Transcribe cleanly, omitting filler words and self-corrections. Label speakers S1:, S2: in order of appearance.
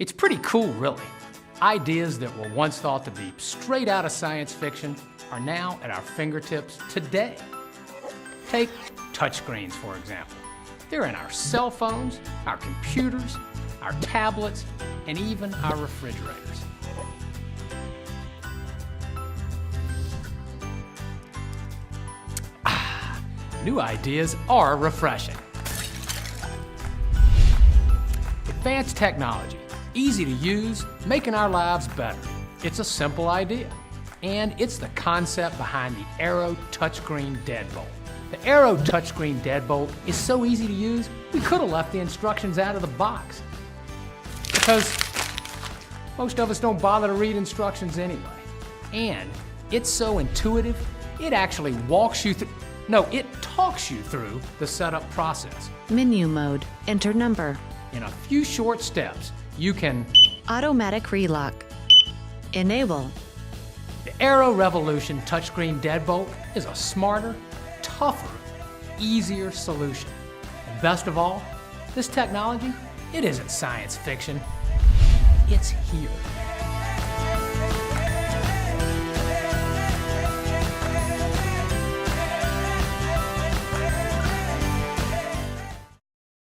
S1: It's pretty cool, really. Ideas that were once thought to be straight out of science fiction are now at our fingertips today. Take touchscreens, for example. They're in our cell phones, our computers, our tablets, and even our refrigerators. New ideas are refreshing. Advanced technology, easy to use, making our lives better. It's a simple idea, and it's the concept behind the Aero Touchscreen Deadbolt. The Aero Touchscreen Deadbolt is so easy to use, we could have left the instructions out of the box. Because most of us don't bother to read instructions anyway. And it's so intuitive, it actually talks you through the setup process.
S2: Menu mode. Enter number.
S1: In a few short steps, you can
S2: Automatic relock. Enable.
S1: The Aero Revolution Touchscreen Deadbolt is a smarter, tougher, easier solution. And best of all, this technology, it isn't science fiction. It's here.